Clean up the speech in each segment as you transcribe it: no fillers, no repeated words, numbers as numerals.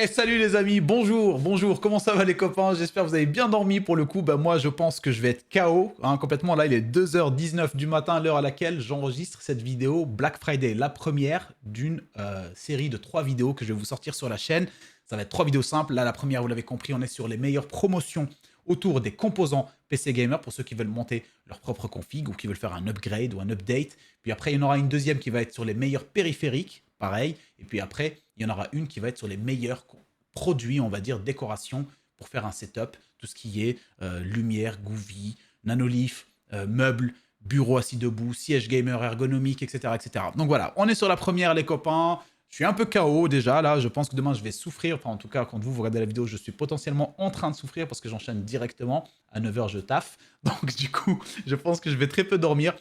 Et salut les amis, bonjour, comment ça va les copains? J'espère que vous avez bien dormi pour le coup. Bah moi je pense que je vais être KO complètement. Là il est 2h19 du matin, à l'heure à laquelle j'enregistre cette vidéo Black Friday, la première d'une série de 3 vidéos que je vais vous sortir sur la chaîne. Ça va être 3 vidéos simples. Là la première, vous l'avez compris, on est sur les meilleures promotions autour des composants PC Gamer pour ceux qui veulent monter leur propre config ou qui veulent faire un upgrade ou un update. Puis après il y en aura une deuxième qui va être sur les meilleurs périphériques, pareil. Et puis après il y en aura une qui va être sur les meilleurs produits, on va dire, décoration pour faire un setup, tout ce qui est lumière, Gouvy, Nanolith, meubles, bureau assis debout, siège gamer ergonomique, etc., etc. Donc voilà, on est sur la première les copains. Je suis un peu KO déjà là, je pense que demain je vais souffrir, enfin en tout cas quand vous regardez la vidéo, je suis potentiellement en train de souffrir parce que j'enchaîne directement, à 9h je taffe, donc du coup je pense que je vais très peu dormir.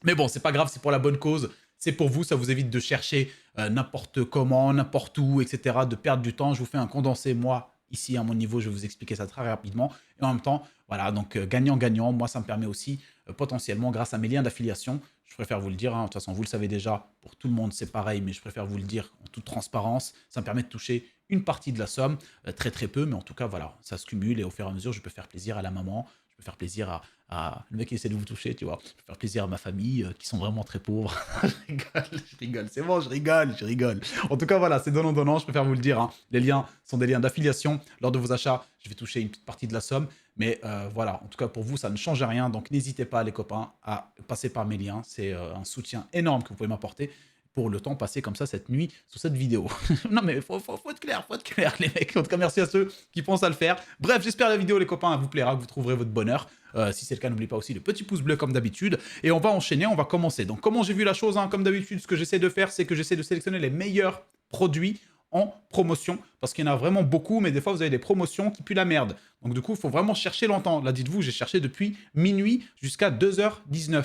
Mais bon, c'est pas grave, c'est pour la bonne cause. C'est pour vous, ça vous évite de chercher n'importe comment, n'importe où, etc., de perdre du temps. Je vous fais un condensé, moi, ici, à mon niveau, je vais vous expliquer ça très rapidement. Et en même temps, voilà, donc gagnant-gagnant, moi, ça me permet aussi, potentiellement, grâce à mes liens d'affiliation, je préfère vous le dire, hein, de toute façon, vous le savez déjà, pour tout le monde, c'est pareil, mais je préfère vous le dire en toute transparence, ça me permet de toucher une partie de la somme, très très peu, mais en tout cas, voilà, ça se cumule et au fur et à mesure, je peux faire plaisir à la maman, je peux faire plaisir le mec qui essaie de vous toucher, tu vois. Je peux faire plaisir à ma famille, qui sont vraiment très pauvres. Je rigole, c'est bon, je rigole. En tout cas, voilà, c'est donnant-donnant, je préfère vous le dire, hein. Les liens sont des liens d'affiliation. Lors de vos achats, je vais toucher une petite partie de la somme. Mais voilà, en tout cas, pour vous, ça ne change rien. Donc, n'hésitez pas, les copains, à passer par mes liens. C'est un soutien énorme que vous pouvez m'apporter pour le temps passé comme ça cette nuit sur cette vidéo. Non mais faut être clair les mecs. En tout cas, merci à ceux qui pensent à le faire. Bref, j'espère que la vidéo les copains vous plaira, que vous trouverez votre bonheur. Si c'est le cas, n'oubliez pas aussi le petit pouce bleu comme d'habitude. Et on va enchaîner, on va commencer. Donc comment j'ai vu la chose, hein, comme d'habitude, ce que j'essaie de faire, c'est que j'essaie de sélectionner les meilleurs produits en promotion, parce qu'il y en a vraiment beaucoup, mais des fois vous avez des promotions qui puent la merde. Donc du coup, il faut vraiment chercher longtemps. Là, dites-vous, j'ai cherché depuis minuit jusqu'à 2h19.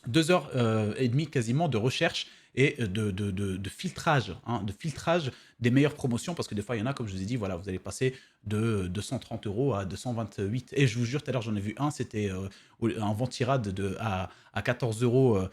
2h30 quasiment de recherche et de filtrage, hein, de filtrage des meilleures promotions, parce que des fois, il y en a, comme je vous ai dit, voilà, vous allez passer de 230 € à 228. Et je vous jure, tout à l'heure, j'en ai vu un, c'était un Ventirad à 14 €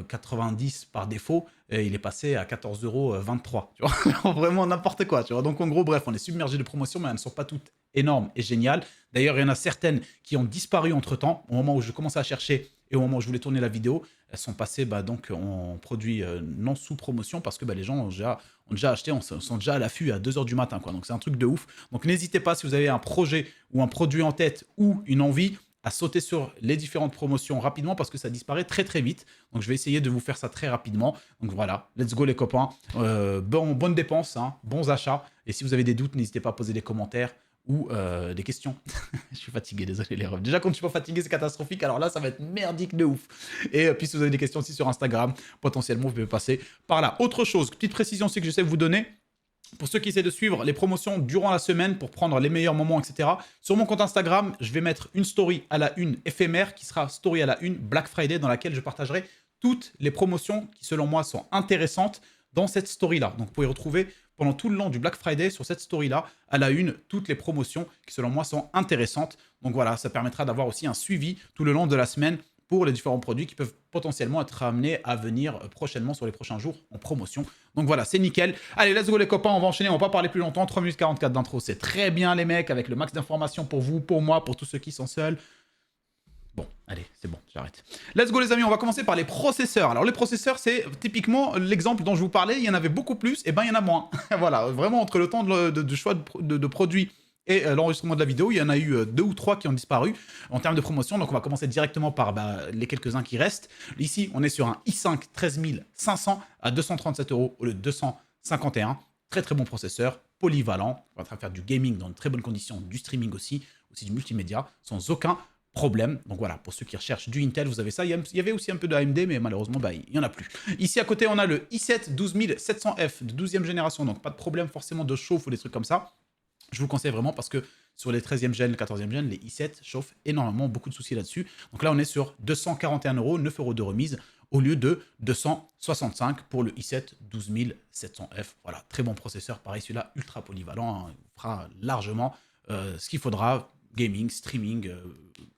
90 par défaut, et il est passé à 14,23 €, tu vois, vraiment n'importe quoi, tu vois. Donc en gros, bref, on est submergé de promotions, mais elles ne sont pas toutes énormes et géniales. D'ailleurs, il y en a certaines qui ont disparu entre-temps, au moment où je commençais à chercher et au moment où je voulais tourner la vidéo, elles sont passées donc en produits non sous promotion parce que les gens ont déjà acheté, sont déjà à l'affût à 2h du matin, quoi. Donc c'est un truc de ouf. Donc n'hésitez pas, si vous avez un projet ou un produit en tête ou une envie, à sauter sur les différentes promotions rapidement parce que ça disparaît très très vite. Donc je vais essayer de vous faire ça très rapidement. Donc voilà, let's go les copains. Bonne dépense, hein, bons achats. Et si vous avez des doutes, n'hésitez pas à poser des commentaires ou des questions. Je suis fatigué, désolé les refs. Déjà quand je suis pas fatigué, c'est catastrophique. Alors là, ça va être merdique de ouf. Et puis si vous avez des questions aussi sur Instagram, potentiellement vous pouvez passer par là. Autre chose, petite précision aussi que j'essaie de vous donner. Pour ceux qui essaient de suivre les promotions durant la semaine pour prendre les meilleurs moments, etc. Sur mon compte Instagram, je vais mettre une story à la une éphémère qui sera story à la une Black Friday dans laquelle je partagerai toutes les promotions qui, selon moi, sont intéressantes dans cette story-là. Donc, vous pouvez retrouver pendant tout le long du Black Friday sur cette story-là, à la une, toutes les promotions qui, selon moi, sont intéressantes. Donc voilà, ça permettra d'avoir aussi un suivi tout le long de la semaine pour les différents produits qui peuvent potentiellement être amenés à venir prochainement sur les prochains jours en promotion. Donc voilà, c'est nickel. Allez, let's go les copains, on va enchaîner, on va pas parler plus longtemps. 3 minutes 44 d'intro, c'est très bien les mecs, avec le max d'informations pour vous, pour moi, pour tous ceux qui sont seuls. Bon, allez, c'est bon, j'arrête. Let's go les amis, on va commencer par les processeurs. Alors les processeurs, c'est typiquement l'exemple dont je vous parlais, il y en avait beaucoup plus, et ben il y en a moins. Voilà, vraiment entre le temps de choix de produits et l'enregistrement de la vidéo, il y en a eu 2 ou 3 qui ont disparu en termes de promotion. Donc on va commencer directement par les quelques-uns qui restent. Ici, on est sur un i5 13500 à 237 € au lieu de 251. Très très bon processeur, polyvalent. On va faire du gaming dans de très bonnes conditions, du streaming aussi du multimédia, sans aucun problème. Donc voilà, pour ceux qui recherchent du Intel, vous avez ça. Il y avait aussi un peu de AMD, mais malheureusement, il n'y en a plus. Ici à côté, on a le i7 12700F de 12e génération, donc pas de problème forcément de chauffe ou des trucs comme ça. Je vous le conseille vraiment parce que sur les 13e gen, 14e gen, les i7 chauffent énormément, beaucoup de soucis là-dessus. Donc là, on est sur 241 €, 9 € de remise au lieu de 265 pour le i7 12700F. Voilà, très bon processeur. Pareil, celui-là, ultra polyvalent, hein, il fera largement ce qu'il faudra. Gaming, streaming,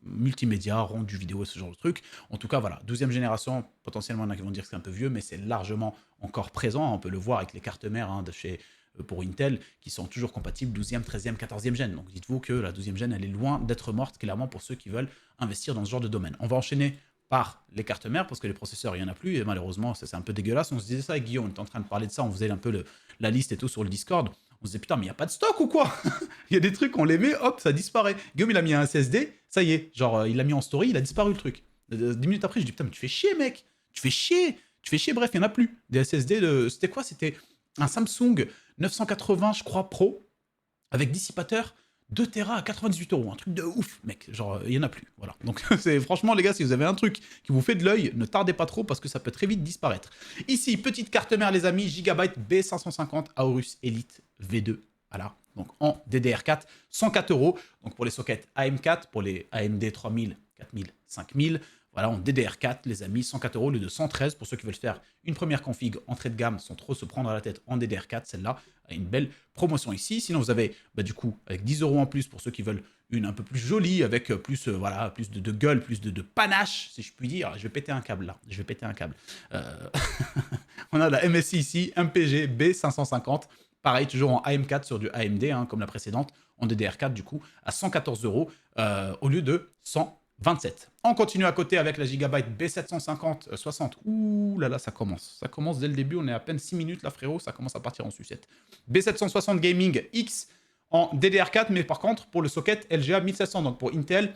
multimédia, rendu vidéo, ce genre de truc. En tout cas, voilà, 12e génération, potentiellement, il y en a qui vont dire que c'est un peu vieux, mais c'est largement encore présent. On peut le voir avec les cartes mères de chez pour Intel qui sont toujours compatibles 12e, 13e, 14e gène. Donc dites-vous que la 12e gène, elle est loin d'être morte, clairement, pour ceux qui veulent investir dans ce genre de domaine. On va enchaîner par les cartes mères, parce que les processeurs, il n'y en a plus, et malheureusement, c'est un peu dégueulasse. On se disait ça avec Guillaume, on était en train de parler de ça, on faisait un peu la liste et tout sur le Discord. On se disait, putain, mais il n'y a pas de stock ou quoi? Il y a des trucs, on les met, hop, ça disparaît. Guillaume, il a mis un SSD, ça y est, genre, il l'a mis en story, il a disparu le truc. 10 minutes après, je dis, putain, mais tu fais chier, mec, tu fais chier, bref, il n'y en a plus. Des SSD, c'était quoi? C'était un Samsung 980, je crois, Pro, avec dissipateur, 2 Tera à 98 €, un truc de ouf, mec, genre, il n'y en a plus, voilà. Donc, c'est franchement, les gars, si vous avez un truc qui vous fait de l'œil, ne tardez pas trop, parce que ça peut très vite disparaître. Ici, petite carte mère, les amis, Gigabyte B550 Aorus Elite V2, voilà, donc en DDR4, 104 €, donc pour les sockets AM4, pour les AMD 3000, 4000, 5000, voilà, en DDR4, les amis, 104 € au lieu de 113 pour ceux qui veulent faire une première config entrée de gamme sans trop se prendre à la tête en DDR4. Celle-là a une belle promotion ici. Sinon, vous avez du coup avec 10 € en plus pour ceux qui veulent une un peu plus jolie, avec plus, voilà, plus de gueule, plus de panache, si je puis dire. Je vais péter un câble là. Je vais péter un câble. On a la MSI ici, MPG B550. Pareil, toujours en AM4 sur du AMD, hein, comme la précédente, en DDR4 du coup, à 114 € au lieu de 127. On continue à côté avec la Gigabyte B750 60. Ouh là là, ça commence. Ça commence dès le début, on est à peine 6 minutes là frérot, ça commence à partir en sucette. B760 Gaming X en DDR4, mais par contre pour le socket LGA 1700, donc pour Intel,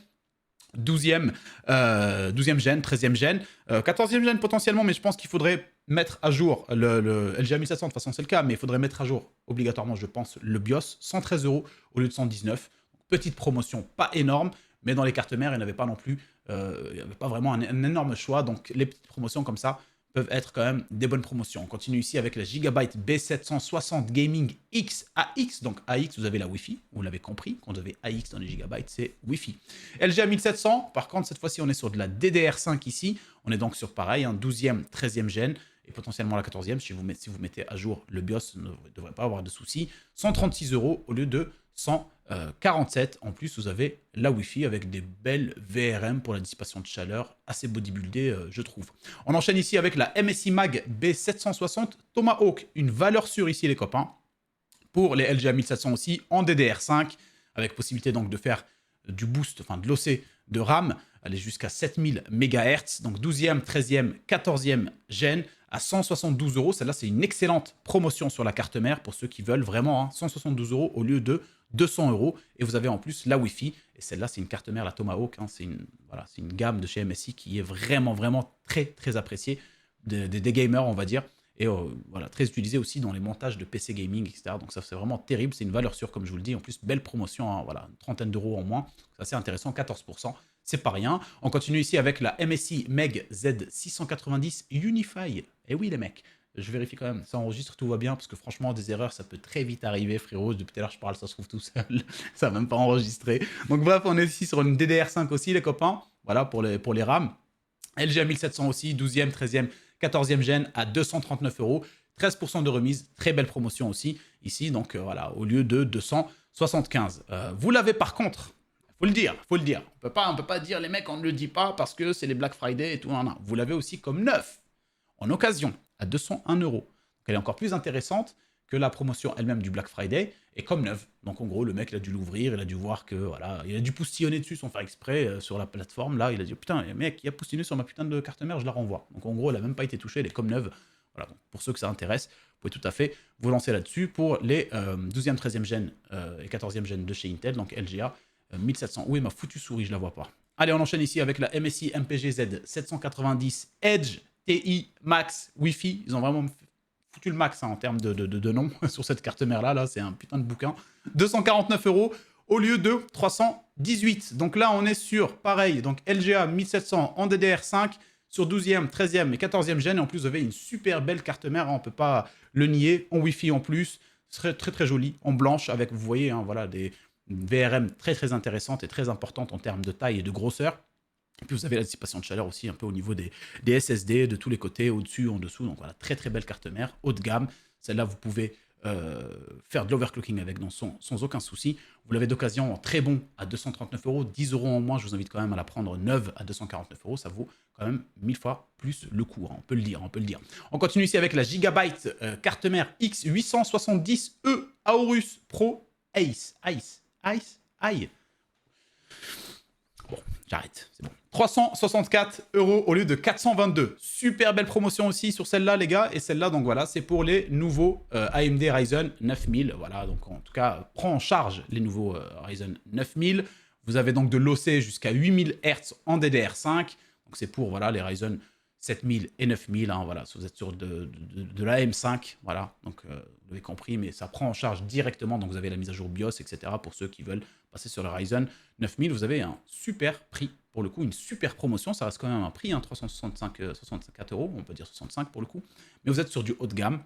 12e gène, 13e gène, 14e gène potentiellement, mais je pense qu'il faudrait mettre à jour le LGA 1700, de toute façon c'est le cas, mais il faudrait mettre à jour obligatoirement, je pense, le BIOS, 113 € au lieu de 119. Petite promotion, pas énorme, mais dans les cartes mères, il n'y avait pas non plus, il n'y avait pas vraiment un énorme choix, donc les petites promotions comme ça peuvent être quand même des bonnes promotions. On continue ici avec la Gigabyte B760 Gaming X AX, donc AX, vous avez la Wi-Fi, vous l'avez compris, quand vous avez AX dans les gigabytes, c'est Wi-Fi. LGA 1700, par contre, cette fois-ci, on est sur de la DDR5 ici, on est donc sur pareil, un 12e, 13e gène, et potentiellement la 14e, si vous mettez à jour le BIOS, ne devrait pas avoir de soucis, 136 € au lieu de 147. En plus, vous avez la Wi-Fi avec des belles VRM pour la dissipation de chaleur, assez bodybuildé, je trouve. On enchaîne ici avec la MSI Mag B760 Tomahawk, une valeur sûre ici, les copains. Pour les LGA 1700 aussi, en DDR5, avec possibilité donc de faire du boost, enfin de l'OC de RAM, aller jusqu'à 7000 MHz, donc 12e, 13e, 14e gène, à 172 €. Celle-là, c'est une excellente promotion sur la carte mère pour ceux qui veulent vraiment, hein, 172 € au lieu de 200 €. Et vous avez en plus la Wi-Fi. Et celle-là, c'est une carte mère, la Tomahawk. Hein, c'est une gamme de chez MSI qui est vraiment, vraiment très, très appréciée des gamers, on va dire. Et voilà, très utilisée aussi dans les montages de PC gaming, etc. Donc ça, c'est vraiment terrible. C'est une valeur sûre, comme je vous le dis. En plus, belle promotion, hein, voilà, une trentaine d'euros en moins. C'est assez intéressant, 14%. C'est pas rien. On continue ici avec la MSI Meg Z690 Unify. Et oui, les mecs, je vérifie quand même, ça enregistre, tout va bien, parce que franchement, des erreurs, ça peut très vite arriver, frérot. Depuis tout à l'heure, je parle, ça se trouve tout seul. Ça va même pas enregistré. Donc bref, on est ici sur une DDR5 aussi, les copains. Voilà, pour les RAM. LGA 1700 aussi, 12e, 13e, 14e gène à 239 €. 13% de remise, très belle promotion aussi, ici, donc voilà, au lieu de 275. Vous l'avez par contre, faut le dire. On peut pas dire les mecs, on ne le dit pas parce que c'est les Black Friday et tout. Non, non. Vous l'avez aussi comme neuf, en occasion, à 201 €. Donc elle est encore plus intéressante que la promotion elle-même du Black Friday, et comme neuf. Donc en gros, le mec, il a dû l'ouvrir, il a dû voir que, voilà, il a dû poustillonner dessus sans faire exprès sur la plateforme. Là, il a dit, putain, le mec, il a poustillonné sur ma putain de carte mère, je la renvoie. Donc en gros, elle n'a même pas été touchée, elle est comme neuve. Voilà, donc pour ceux que ça intéresse, vous pouvez tout à fait vous lancer là-dessus pour les 12e, 13e gène et 14e gène de chez Intel, donc LGA 1700. Où est ma foutue souris? Je la vois pas. Allez, on enchaîne ici avec la MSI MPG Z 790 Edge TI Max Wi-Fi. Ils ont vraiment foutu le max, hein, en termes de nom sur cette carte mère là, c'est un putain de bouquin. 249 € au lieu de 318. Donc là, on est sur, pareil, donc LGA 1700 en DDR5, sur 12e, 13e et 14e gène. Et en plus, vous avez une super belle carte mère, hein, on ne peut pas le nier, en Wi-Fi en plus. Très, très, très jolie, en blanche, avec, vous voyez, hein, voilà, des VRM très, très intéressantes et très importantes en termes de taille et de grosseur. Et puis vous avez la dissipation de chaleur aussi un peu au niveau des SSD, de tous les côtés, au-dessus, en dessous. Donc voilà, très très belle carte mère, haut de gamme. Celle-là, vous pouvez faire de l'overclocking avec sans aucun souci. Vous l'avez d'occasion en très bon à 239 €, 10 € en moins, je vous invite quand même à la prendre neuve à 249 €, ça vaut quand même 1000 fois plus le coup, hein, on peut le dire, on peut le dire. On continue ici avec la Gigabyte carte mère X870E Aorus Pro Ace. Bon, j'arrête, c'est bon. 364 € au lieu de 422. Super belle promotion aussi sur celle-là, les gars. Et celle-là, donc voilà, c'est pour les nouveaux AMD Ryzen 9000. Voilà, donc en tout cas, prend en charge les nouveaux Ryzen 9000. Vous avez donc de l'OC jusqu'à 8000 Hz en DDR5. Donc c'est pour voilà, les Ryzen 7000 et 9000. Hein, voilà, si vous êtes sur de la M5, voilà, donc vous l'avez compris, mais ça prend en charge directement. Donc vous avez la mise à jour BIOS, etc. pour ceux qui veulent passer sur le Ryzen 9000. Vous avez un super prix pour le coup, une super promotion. Ça reste quand même un prix, hein, 64 €, on peut dire 65 pour le coup. Mais vous êtes sur du haut de gamme.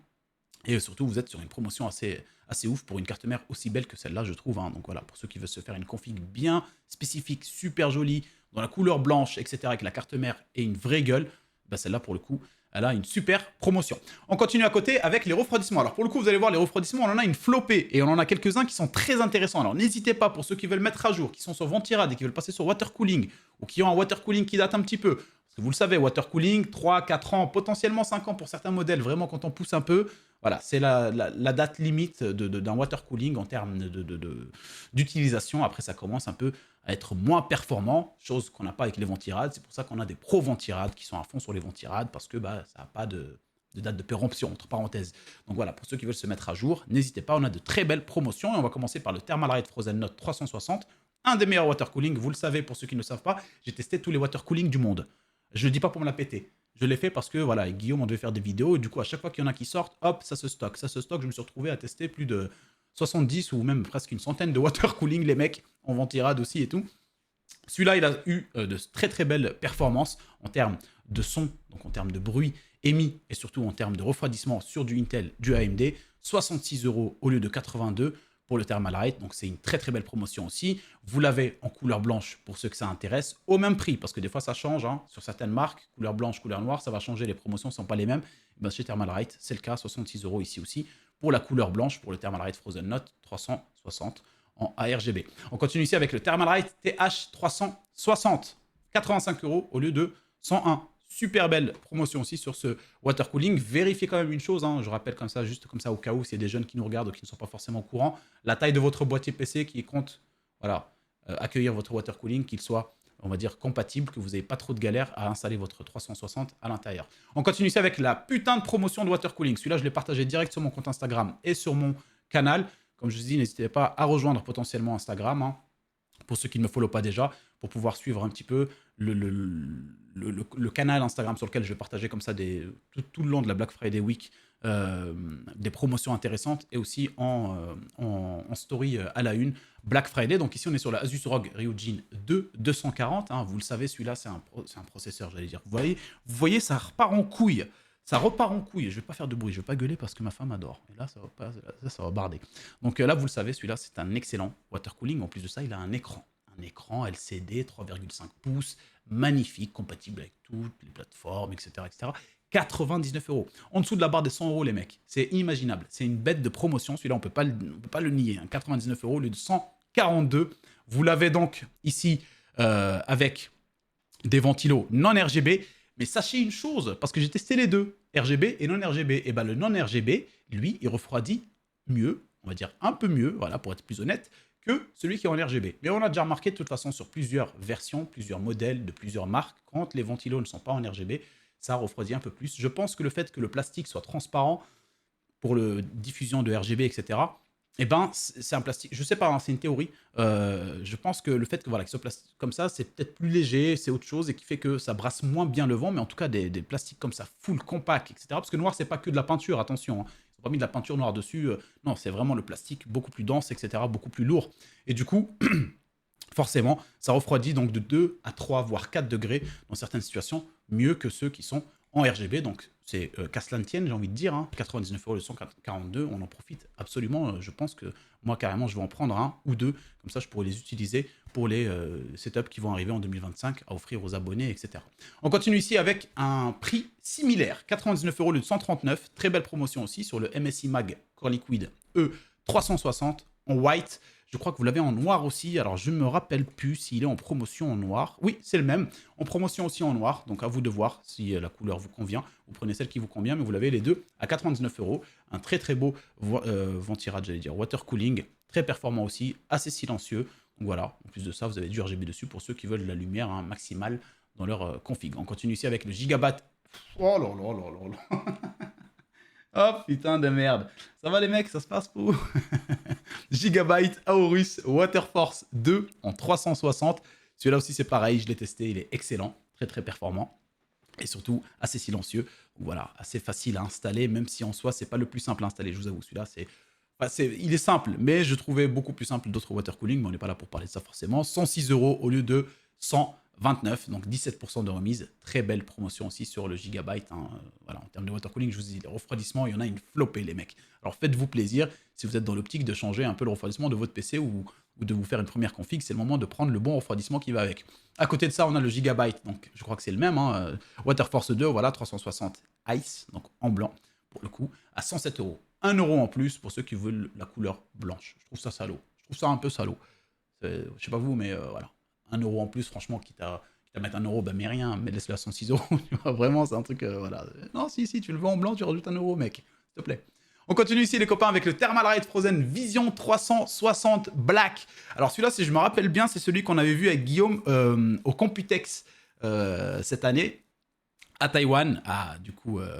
Et surtout, vous êtes sur une promotion assez ouf pour une carte mère aussi belle que celle-là, je trouve. Hein. Donc voilà, pour ceux qui veulent se faire une config bien spécifique, super jolie, dans la couleur blanche, etc., avec la carte mère et une vraie gueule, bah celle-là, pour le coup, elle a une super promotion. On continue à côté avec les refroidissements. Alors pour le coup, vous allez voir, les refroidissements, on en a une flopée et on en a quelques-uns qui sont très intéressants. Alors n'hésitez pas, pour ceux qui veulent mettre à jour, qui sont sur Ventirad et qui veulent passer sur water cooling ou qui ont un water cooling qui date un petit peu. Parce que vous le savez, water cooling, 3, 4 ans, potentiellement 5 ans pour certains modèles, vraiment quand on pousse un peu. Voilà, c'est la date limite d'un water cooling en termes d'utilisation. Après, ça commence un peu à être moins performant, chose qu'on n'a pas avec les ventirades. C'est pour ça qu'on a des pro ventirades qui sont à fond sur les ventirades, parce que bah, ça n'a pas de date de péremption, entre parenthèses. Donc voilà, pour ceux qui veulent se mettre à jour, n'hésitez pas, on a de très belles promotions. Et on va commencer par le Thermalright Frozen Note 360, un des meilleurs water cooling. Vous le savez, pour ceux qui ne le savent pas, j'ai testé tous les water cooling du monde. Je ne le dis pas pour me la péter. Je l'ai fait parce que, voilà, avec Guillaume, on devait faire des vidéos. Et du coup, à chaque fois qu'il y en a qui sortent, hop, ça se stocke. Ça se stocke. Je me suis retrouvé à tester plus de 70 ou même presque une centaine de water cooling, les mecs, en ventirade aussi et tout. Celui-là, il a eu de très très belles performances en termes de son, donc en termes de bruit émis et surtout en termes de refroidissement sur du Intel, du AMD. 66 € au lieu de 82 pour le Thermalright, donc c'est une très très belle promotion aussi. Vous l'avez en couleur blanche pour ceux que ça intéresse, au même prix, parce que des fois ça change, hein, sur certaines marques, couleur blanche, couleur noire, ça va changer, les promotions ne sont pas les mêmes. Et bien, chez Thermalright, c'est le cas, 66 € ici aussi, pour la couleur blanche, pour le Thermalright Frozen Note 360 en ARGB. On continue ici avec le Thermalright TH360, 85 € au lieu de 101. Super belle promotion aussi sur ce water cooling. Vérifiez quand même une chose, hein, je rappelle comme ça, juste comme ça au cas où, s'il y a des jeunes qui nous regardent ou qui ne sont pas forcément au courant, la taille de votre boîtier PC qui compte voilà, accueillir votre water cooling, qu'il soit, on va dire, compatible, que vous n'ayez pas trop de galère à installer votre 360 à l'intérieur. On continue ici avec la putain de promotion de water cooling. Celui-là, je l'ai partagé direct sur mon compte Instagram et sur mon canal. Comme je vous dis, n'hésitez pas à rejoindre potentiellement Instagram, hein, pour ceux qui ne me follow pas déjà, pour pouvoir suivre un petit peu le canal Instagram sur lequel je vais partager comme ça tout le long de la Black Friday Week des promotions intéressantes et aussi en story à la une Black Friday. Donc ici on est sur la Asus ROG Ryujin 2 240, hein, vous le savez, celui-là c'est un processeur, j'allais dire. Vous voyez, ça repart en couille. Ça repart en couille. Je vais pas faire de bruit, je vais pas gueuler parce que ma femme adore. Et là, ça va barder. Donc là, vous le savez, celui-là, c'est un excellent water cooling. En plus de ça, il a un écran. Un écran LCD 3,5 pouces, magnifique, compatible avec toutes les plateformes, etc. etc. 99 €. En dessous de la barre des 100 €, les mecs. C'est inimaginable. C'est une bête de promotion. Celui-là, on peut pas le nier. Hein. 99 € au lieu de 142. Vous l'avez donc ici avec des ventilos non RGB. Mais sachez une chose, parce que j'ai testé les deux, RGB et non RGB. Et bien le non RGB, lui, il refroidit mieux, on va dire un peu mieux, voilà, pour être plus honnête, que celui qui est en RGB. Mais on a déjà remarqué de toute façon sur plusieurs versions, plusieurs modèles de plusieurs marques, quand les ventilos ne sont pas en RGB, ça refroidit un peu plus. Je pense que le fait que le plastique soit transparent pour la diffusion de RGB, etc., eh ben, c'est un plastique, je sais pas, hein, c'est une théorie. Je pense que le fait que voilà, qu'il soit plastique comme ça, c'est peut-être plus léger, c'est autre chose et qui fait que ça brasse moins bien le vent, mais en tout cas des plastiques comme ça, full compact, etc. Parce que noir, c'est pas que de la peinture, attention. Hein. Ils n'ont pas mis de la peinture noire dessus. Non, c'est vraiment le plastique beaucoup plus dense, etc., beaucoup plus lourd. Et du coup, forcément, ça refroidit donc de 2 à 3, voire 4 degrés dans certaines situations, mieux que ceux qui sont en RGB. Donc, c'est qu'à cela ne tienne, j'ai envie de dire, hein, 99 € de 142, on en profite absolument. Je pense que moi, carrément, je vais en prendre un ou deux. Comme ça, je pourrais les utiliser pour les setups qui vont arriver en 2025 à offrir aux abonnés, etc. On continue ici avec un prix similaire, 99 € de 139. Très belle promotion aussi sur le MSI Mag Core Liquid E360 en white. Je crois que vous l'avez en noir aussi. Alors, je ne me rappelle plus s'il est en promotion en noir. Oui, c'est le même. En promotion aussi en noir. Donc, à vous de voir si la couleur vous convient. Vous prenez celle qui vous convient, mais vous l'avez les deux à 99 €. Un très, très beau ventirad, j'allais dire. Water cooling. Très performant aussi. Assez silencieux. Donc, voilà. En plus de ça, vous avez du RGB dessus pour ceux qui veulent la lumière maximale dans leur config. On continue ici avec le Gigabyte. Oh là là là là là. Oh putain de merde. Ça va les mecs, ça se passe pour vous. Gigabyte Aorus Waterforce 2 en 360. Celui-là aussi c'est pareil, je l'ai testé, il est excellent, très très performant. Et surtout assez silencieux. Donc voilà, assez facile à installer, même si en soi c'est pas le plus simple à installer, je vous avoue. Celui-là il est simple, mais je trouvais beaucoup plus simple d'autres water cooling, mais on n'est pas là pour parler de ça forcément. 106 € au lieu de 129, donc 17% de remise. Très belle promotion aussi sur le Gigabyte. Hein. Voilà, en termes de water cooling, je vous dis, le refroidissement, il y en a une flopée, les mecs. Alors faites-vous plaisir, si vous êtes dans l'optique de changer un peu le refroidissement de votre PC ou de vous faire une première config, c'est le moment de prendre le bon refroidissement qui va avec. À côté de ça, on a le Gigabyte, donc je crois que c'est le même, hein, Waterforce 2, voilà, 360 Ice, donc en blanc, pour le coup, à 107 €. 1 € en plus pour ceux qui veulent la couleur blanche. Je trouve ça salaud. Je trouve ça un peu salaud. Je sais pas vous, mais voilà. 1 € en plus, franchement, quitte à mettre 1 €, ben mais rien, mais laisse-le à 106 €. Vraiment, c'est un truc, voilà. Non, si, tu le veux en blanc, tu rajoutes 1 € mec. S'il te plaît. On continue ici, les copains, avec le Thermalright Frozen Vision 360 Black. Alors, celui-là, si je me rappelle bien, c'est celui qu'on avait vu avec Guillaume au Computex cette année, à Taïwan,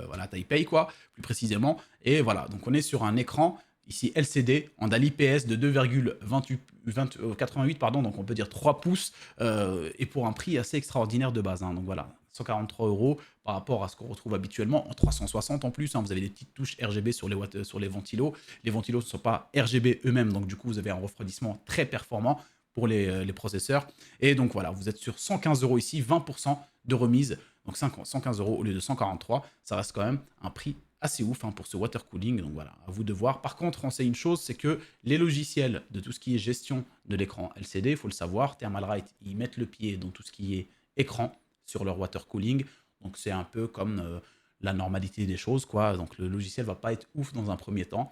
voilà, Taipei, quoi, plus précisément. Et voilà, donc on est sur un écran, ici LCD, en DALI IPS de 2,88, pardon, donc on peut dire 3 pouces, et pour un prix assez extraordinaire de base. Hein, donc voilà, 143 € par rapport à ce qu'on retrouve habituellement, en 360 en plus. Hein, vous avez des petites touches RGB sur les ventilos. Les ventilos ne sont pas RGB eux-mêmes, donc du coup, vous avez un refroidissement très performant pour les processeurs. Et donc voilà, vous êtes sur 115 € ici, 20% de remise. Donc 115 € au lieu de 143, ça reste quand même un prix assez ouf hein, pour ce water cooling. Donc voilà, à vous de voir. Par contre, on sait une chose, c'est que les logiciels de tout ce qui est gestion de l'écran LCD, il faut le savoir, Thermalright, ils mettent le pied dans tout ce qui est écran sur leur water cooling. Donc c'est un peu comme la normalité des choses, quoi. Donc le logiciel va pas être ouf dans un premier temps.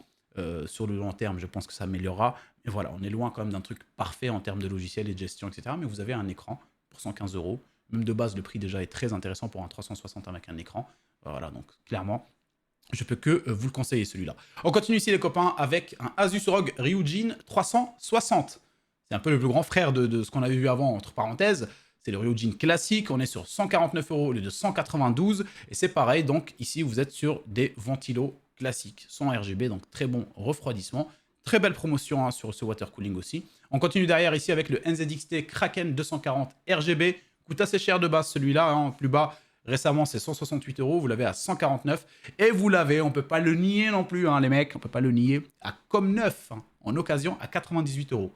Sur le long terme, je pense que ça améliorera. Mais voilà, on est loin quand même d'un truc parfait en termes de logiciel et de gestion, etc. Mais vous avez un écran pour 115 €. Même de base, le prix déjà est très intéressant pour un 360 avec un écran. Voilà, donc clairement, je peux que vous le conseiller celui-là. On continue ici les copains avec un Asus ROG Ryujin 360. C'est un peu le plus grand frère de ce qu'on avait vu avant, entre parenthèses. C'est le Ryujin classique, on est sur 149 € au lieu de 192. Et c'est pareil, donc ici vous êtes sur des ventilos classiques, sans RGB, donc très bon refroidissement. Très belle promotion hein, sur ce water cooling aussi. On continue derrière ici avec le NZXT Kraken 240 RGB. Coûte assez cher de base celui-là, hein, plus bas. Récemment, c'est 168 €, vous l'avez à 149. Et vous l'avez, on ne peut pas le nier non plus, hein, les mecs, on ne peut pas le nier, à comme neuf, hein, en occasion, à 98 €.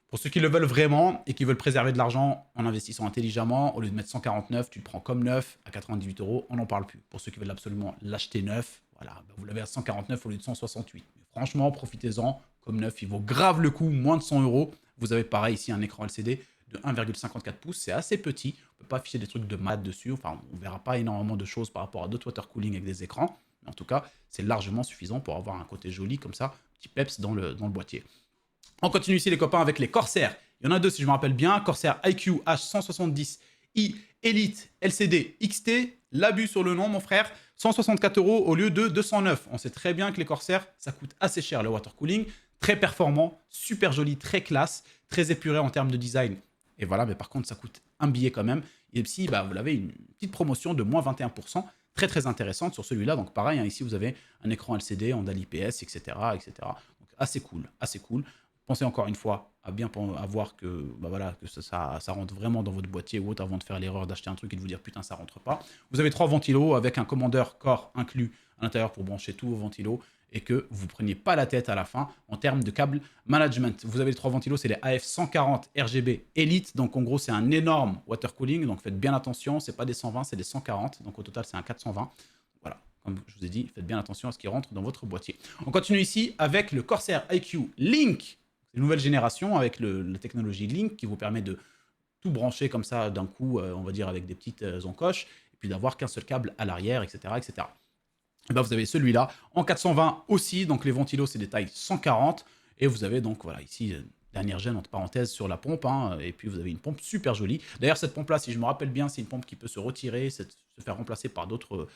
Pour ceux qui le veulent vraiment et qui veulent préserver de l'argent en investissant intelligemment, au lieu de mettre 149, tu le prends comme neuf à 98 €, on n'en parle plus. Pour ceux qui veulent absolument l'acheter neuf, voilà, bah vous l'avez à 149 au lieu de 168. Mais franchement, profitez-en, comme neuf, il vaut grave le coup, moins de 100 €. Vous avez pareil ici un écran LCD de 1,54 pouces, c'est assez petit, on ne peut pas afficher des trucs de mat dessus, enfin on ne verra pas énormément de choses par rapport à d'autres water cooling avec des écrans, mais en tout cas c'est largement suffisant pour avoir un côté joli comme ça, petit peps dans le boîtier. On continue ici les copains avec les Corsair, il y en a deux si je me rappelle bien, Corsair iQ H170i Elite LCD XT, l'abus sur le nom mon frère, 164 € au lieu de 209. On sait très bien que les Corsair ça coûte assez cher le water cooling, très performant, super joli, très classe, très épuré en termes de design. Et voilà, mais par contre, ça coûte un billet quand même. Et si bah, vous avez une petite promotion de moins 21%, très très intéressante sur celui-là. Donc pareil, hein, ici vous avez un écran LCD en DALI IPS, etc., etc. Donc assez cool, assez cool. Pensez encore une fois à bien voir que, bah voilà, que ça rentre vraiment dans votre boîtier ou autre avant de faire l'erreur d'acheter un truc et de vous dire putain ça rentre pas. Vous avez 3 ventilos avec un commandeur Core inclus à l'intérieur pour brancher tous vos ventilos et que vous ne preniez pas la tête à la fin en termes de câble management. Vous avez les 3 ventilos, c'est les AF140 RGB Elite, donc en gros c'est un énorme water cooling, donc faites bien attention, c'est pas des 120, c'est des 140, donc au total c'est un 420. comme je vous ai dit, faites bien attention à ce qui rentre dans votre boîtier. On continue ici avec le Corsair iQ Link, nouvelle génération avec la technologie Link qui vous permet de tout brancher comme ça d'un coup, on va dire avec des petites encoches, et puis d'avoir qu'un seul câble à l'arrière, etc., etc. Et ben vous avez celui-là en 420 aussi, donc les ventilos c'est des tailles 140, et vous avez donc voilà ici dernière gêne entre parenthèses sur la pompe, hein, et puis vous avez une pompe super jolie. D'ailleurs cette pompe là, si je me rappelle bien, c'est une pompe qui peut se retirer, se faire remplacer par d'autres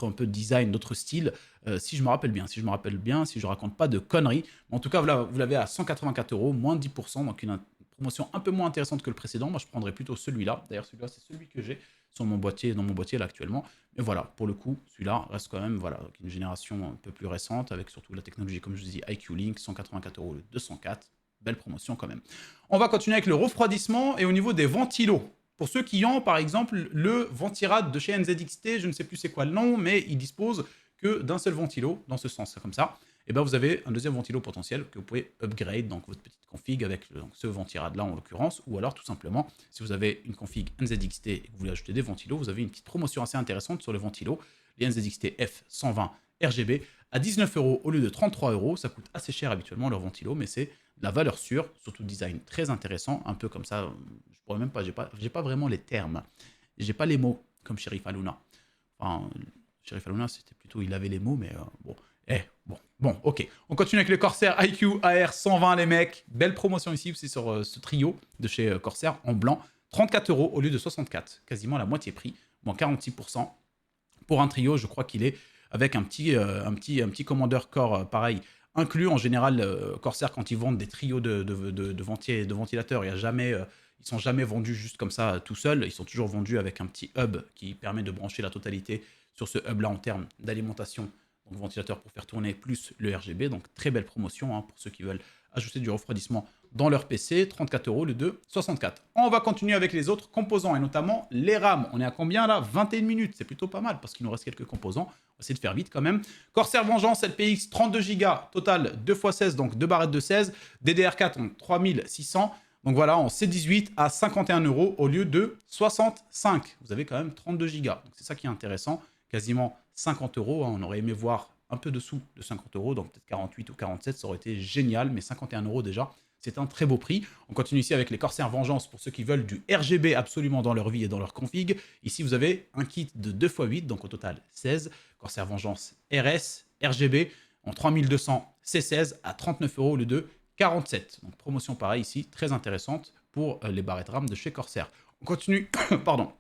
un peu de design, d'autres styles, si je me rappelle bien, si je raconte pas de conneries. Mais en tout cas voilà, vous l'avez à 184 €, moins de 10%, donc une promotion un peu moins intéressante que le précédent. Moi je prendrais plutôt celui-là. D'ailleurs celui-là c'est celui que j'ai sur mon boîtier, dans mon boîtier là actuellement. Mais voilà, pour le coup, celui-là reste quand même voilà, une génération un peu plus récente, avec surtout la technologie, comme je vous dis, iQ Link, 184 € le 204. Belle promotion quand même. On va continuer avec le refroidissement et au niveau des ventilos. Pour ceux qui ont, par exemple, le Ventirad de chez NZXT, je ne sais plus c'est quoi le nom, mais il dispose que d'un seul ventilo, dans ce sens, comme ça. Et bien vous avez un deuxième ventilo potentiel que vous pouvez upgrade dans votre petite config avec donc, ce Ventirad là en l'occurrence, ou alors tout simplement, si vous avez une config NZXT et que vous voulez ajouter des ventilos, vous avez une petite promotion assez intéressante sur les ventilos, les NZXT F120 RGB, à 19 € au lieu de 33 €. Ça coûte assez cher habituellement leur ventilo, mais c'est la valeur sûre, surtout design très intéressant, un peu comme ça, je pourrais même pas, j'ai pas vraiment les termes, j'ai pas les mots comme Sheriff Aluna. Enfin, Sheriff Aluna c'était plutôt, il avait les mots, mais bon. Bon, ok. On continue avec le Corsair iQ AR 120, les mecs. Belle promotion ici aussi sur ce trio de chez Corsair en blanc. 34 € au lieu de 64, quasiment la moitié prix, moins 46%. Pour un trio, je crois qu'il est avec un petit commandeur Core pareil, inclus. En général, Corsair, quand ils vendent des trios de ventilateurs, ils sont jamais vendus juste comme ça tout seuls. Ils sont toujours vendus avec un petit hub qui permet de brancher la totalité sur ce hub-là en termes d'alimentation. Donc ventilateur pour faire tourner plus le RGB. Donc très belle promotion hein, pour ceux qui veulent ajouter du refroidissement dans leur PC. 34 € le 2, 64. On va continuer avec les autres composants et notamment les RAM. On est à combien là? 21 minutes. C'est plutôt pas mal parce qu'il nous reste quelques composants. On va essayer de faire vite quand même. Corsair Vengeance LPX 32 Go total 2x16, donc 2 barrettes de 16. DDR4 en 3600. Donc voilà, en C18 à 51 € au lieu de 65. Vous avez quand même 32 Go. Donc c'est ça qui est intéressant. Quasiment 50 €. Hein. On aurait aimé voir un peu dessous de 50 €, donc peut-être 48 ou 47, ça aurait été génial, mais 51 € déjà, c'est un très beau prix. On continue ici avec les Corsair Vengeance pour ceux qui veulent du RGB absolument dans leur vie et dans leur config. Ici, vous avez un kit de 2x8, donc au total 16. Corsair Vengeance RS, RGB, en 3200 C16 à 39 € au lieu de 47. Donc promotion pareil ici, très intéressante pour les barrettes RAM de chez Corsair. On continue, pardon.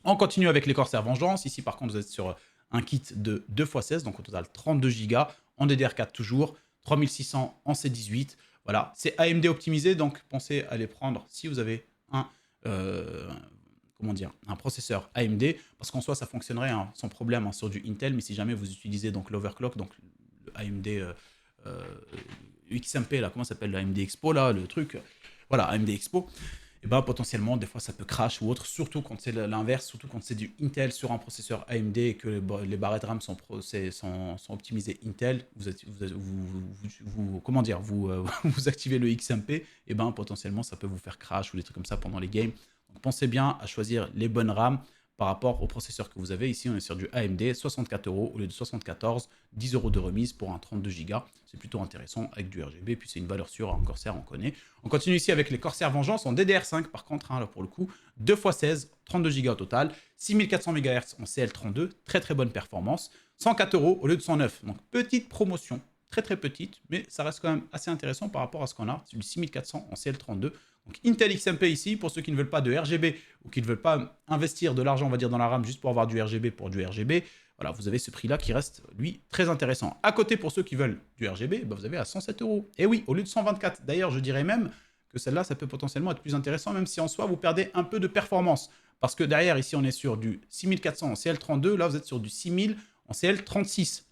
On continue avec les Corsair Vengeance. Ici, par contre, vous êtes sur un kit de 2x16, donc au total 32 Go, en DDR4 toujours, 3600 en C18. Voilà, c'est AMD optimisé, donc pensez à les prendre si vous avez un processeur AMD, parce qu'en soi, ça fonctionnerait hein, sans problème hein, sur du Intel, mais si jamais vous utilisez donc l'overclock, donc le AMD XMP, là, comment ça s'appelle, l'AMD Expo, là, le truc, voilà, AMD Expo, et ben potentiellement, des fois, ça peut crash ou autre, surtout quand c'est l'inverse, surtout quand c'est du Intel sur un processeur AMD et que les barrettes RAM sont optimisées Intel, vous activez le XMP, et ben potentiellement, ça peut vous faire crash ou des trucs comme ça pendant les games. Donc, pensez bien à choisir les bonnes RAM par rapport au processeur que vous avez. Ici, on est sur du AMD, 64 € au lieu de 74, 10 € de remise pour un 32 Go. C'est plutôt intéressant avec du RGB, puis c'est une valeur sûre, en Corsair, on connaît. On continue ici avec les Corsair Vengeance en DDR5, par contre, hein, là pour le coup, 2x16, 32 Go au total, 6400 MHz en CL32, très très bonne performance, 104 € au lieu de 109. Donc petite promotion, très très petite, mais ça reste quand même assez intéressant par rapport à ce qu'on a, c'est du 6400 en CL32. Donc Intel XMP ici, pour ceux qui ne veulent pas de RGB ou qui ne veulent pas investir de l'argent, on va dire, dans la RAM juste pour avoir du RGB pour du RGB, voilà, vous avez ce prix-là qui reste, lui, très intéressant. À côté, pour ceux qui veulent du RGB, bah, vous avez à 107 €. Et oui, au lieu de 124. D'ailleurs, je dirais même que celle-là, ça peut potentiellement être plus intéressant, même si en soi, vous perdez un peu de performance. Parce que derrière, ici, on est sur du 6400 en CL32. Là, vous êtes sur du 6000 en CL36.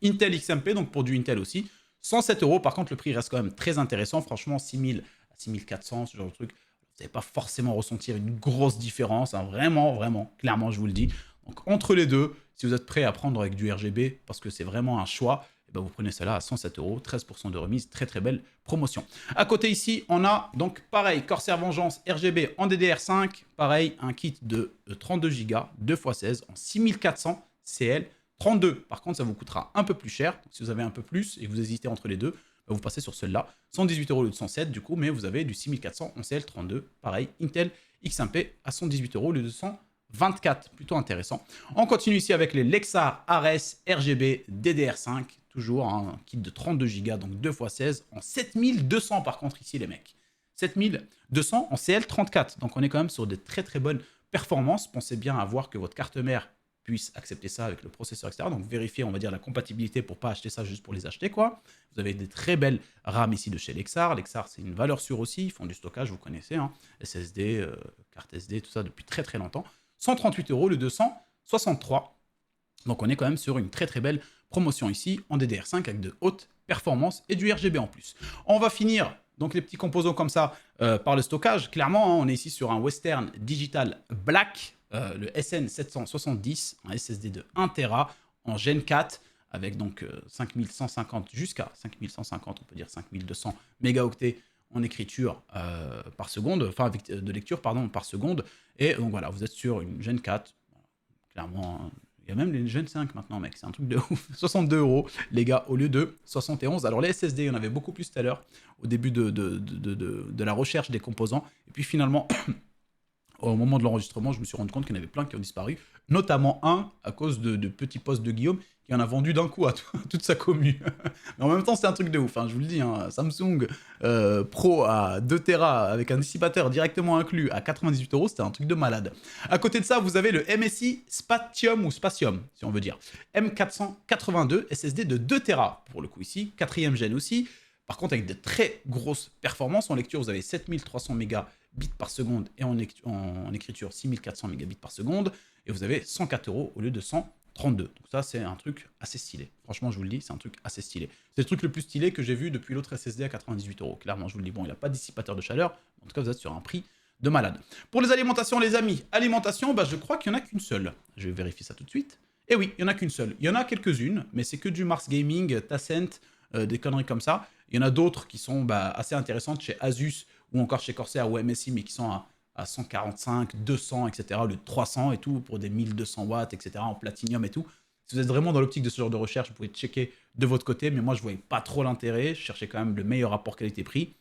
Intel XMP, donc pour du Intel aussi, 107 €. Par contre, le prix reste quand même très intéressant. Franchement, 6000 à 6400, ce genre de truc, vous n'allez pas forcément ressentir une grosse différence. Hein. Vraiment, vraiment, clairement, je vous le dis. Donc, entre les deux, si vous êtes prêt à prendre avec du RGB, parce que c'est vraiment un choix, et ben vous prenez celle-là à 107 €, 13% de remise, très très belle promotion. À côté ici, on a donc pareil, Corsair Vengeance RGB en DDR5, pareil, un kit de 32 Go, 2x16 en 6400 CL 32, par contre, ça vous coûtera un peu plus cher. Donc, si vous avez un peu plus et que vous hésitez entre les deux, bah, vous passez sur celui-là. 118 € au lieu de 107 du coup, mais vous avez du 6400 en CL32. Pareil, Intel X1P à 118 € au lieu de 124. Plutôt intéressant. On continue ici avec les Lexar RS RGB DDR5. Toujours un kit de 32 Go, donc 2x16 en 7200 par contre ici les mecs. 7200 en CL34. Donc on est quand même sur de très très bonnes performances. Pensez bien à voir que votre carte mère puisse accepter ça avec le processeur, etc. Donc vérifiez, on va dire, la compatibilité pour pas acheter ça juste pour les acheter, quoi. Vous avez des très belles RAM ici de chez Lexar. Lexar, c'est une valeur sûre aussi. Ils font du stockage, vous connaissez, hein. SSD, carte SD, tout ça depuis très très longtemps. 138 € le 263. Donc on est quand même sur une très très belle promotion ici en DDR5 avec de hautes performances et du RGB en plus. On va finir donc les petits composants comme ça par le stockage. Clairement, hein, on est ici sur un Western Digital Black, le SN770, un SSD de 1 Tera en Gen 4 avec donc 5150 jusqu'à 5150, on peut dire 5200 mégaoctets en écriture par seconde, enfin avec de lecture pardon par seconde. Et donc voilà, vous êtes sur une Gen 4, clairement. Il y a même les Gen 5 maintenant, mec, c'est un truc de ouf. 62 € les gars, au lieu de 71. Alors les SSD, il y en avait beaucoup plus tout à l'heure, au début de la recherche des composants. Et puis finalement, au moment de l'enregistrement, je me suis rendu compte qu'il y en avait plein qui ont disparu, notamment un à cause de petits posts de Guillaume qui en a vendu d'un coup à toute sa commu. Mais en même temps, c'est un truc de ouf, hein, je vous le dis, hein, Samsung Pro à 2 Tera avec un dissipateur directement inclus à 98 €, c'était un truc de malade. À côté de ça, vous avez le MSI Spatium ou Spatium, si on veut dire. M482 SSD de 2 Tera, pour le coup ici, 4e gen aussi. Par contre, avec de très grosses performances. En lecture, vous avez 7300 mégabits par seconde et en écriture 6400 mégabits par seconde. Et vous avez 104 € au lieu de 132. Donc ça, c'est un truc assez stylé. Franchement, je vous le dis, c'est un truc assez stylé. C'est le truc le plus stylé que j'ai vu depuis l'autre SSD à 98 €. Clairement, je vous le dis. Bon, il n'a pas de dissipateur de chaleur. En tout cas, vous êtes sur un prix de malade. Pour les alimentations, les amis, alimentation, bah, je crois qu'il n'y en a qu'une seule. Je vais vérifier ça tout de suite. Et oui, il n'y en a qu'une seule. Il y en a quelques-unes, mais c'est que du Mars Gaming, Tencent, des conneries comme ça. Il y en a d'autres qui sont assez intéressantes chez Asus ou encore chez Corsair ou MSI, mais qui sont à 145, 200, etc., le 300 et tout, pour des 1200 watts, etc., en platinium et tout. Si vous êtes vraiment dans l'optique de ce genre de recherche, vous pouvez checker de votre côté, mais moi, je ne voyais pas trop l'intérêt. Je cherchais quand même le meilleur rapport qualité-prix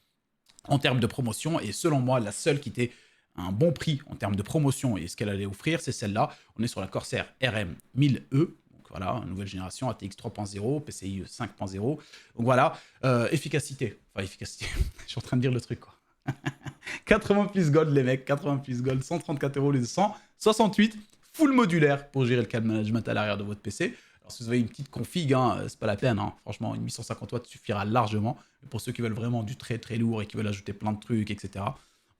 en termes de promotion, et selon moi, la seule qui était un bon prix en termes de promotion et ce qu'elle allait offrir, c'est celle-là. On est sur la Corsair RM 1000E. Voilà, nouvelle génération, ATX 3.0, PCI 5.0. Donc voilà, efficacité. Enfin, efficacité, je suis en train de dire le truc, quoi. 80 plus gold, les mecs, 80 plus gold, 134 € les 168, full modulaire pour gérer le câble management à l'arrière de votre PC. Alors, si vous avez une petite config, hein, c'est pas la peine, hein. Franchement, une 1150 watts suffira largement. Mais pour ceux qui veulent vraiment du très très lourd et qui veulent ajouter plein de trucs, etc.,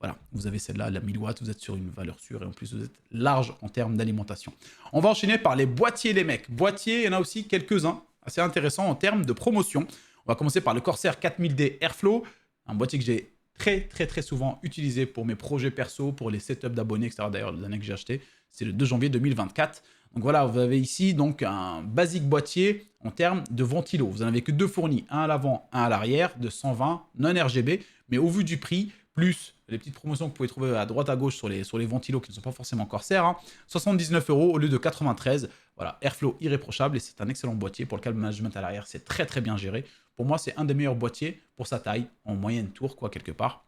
voilà, vous avez celle-là, la 1000 watts, vous êtes sur une valeur sûre et en plus vous êtes large en termes d'alimentation. On va enchaîner par les boîtiers, les mecs. Boîtiers, il y en a aussi quelques-uns assez intéressants en termes de promotion. On va commencer par le Corsair 4000D Airflow, un boîtier que j'ai très souvent utilisé pour mes projets perso, pour les setups d'abonnés, etc. D'ailleurs, l'année que j'ai acheté, c'est le 2 janvier 2024. Donc voilà, vous avez ici donc un basique boîtier en termes de ventilo. Vous n'en avez que deux fournis, un à l'avant, un à l'arrière, de 120, non RGB, mais au vu du prix, plus les petites promotions que vous pouvez trouver à droite à gauche sur les ventilos qui ne sont pas forcément Corsair, hein, 79 € au lieu de 93. Voilà, Airflow irréprochable et c'est un excellent boîtier pour le câble management à l'arrière, c'est très bien géré. Pour moi, c'est un des meilleurs boîtiers pour sa taille, en moyenne tour, quoi, quelque part.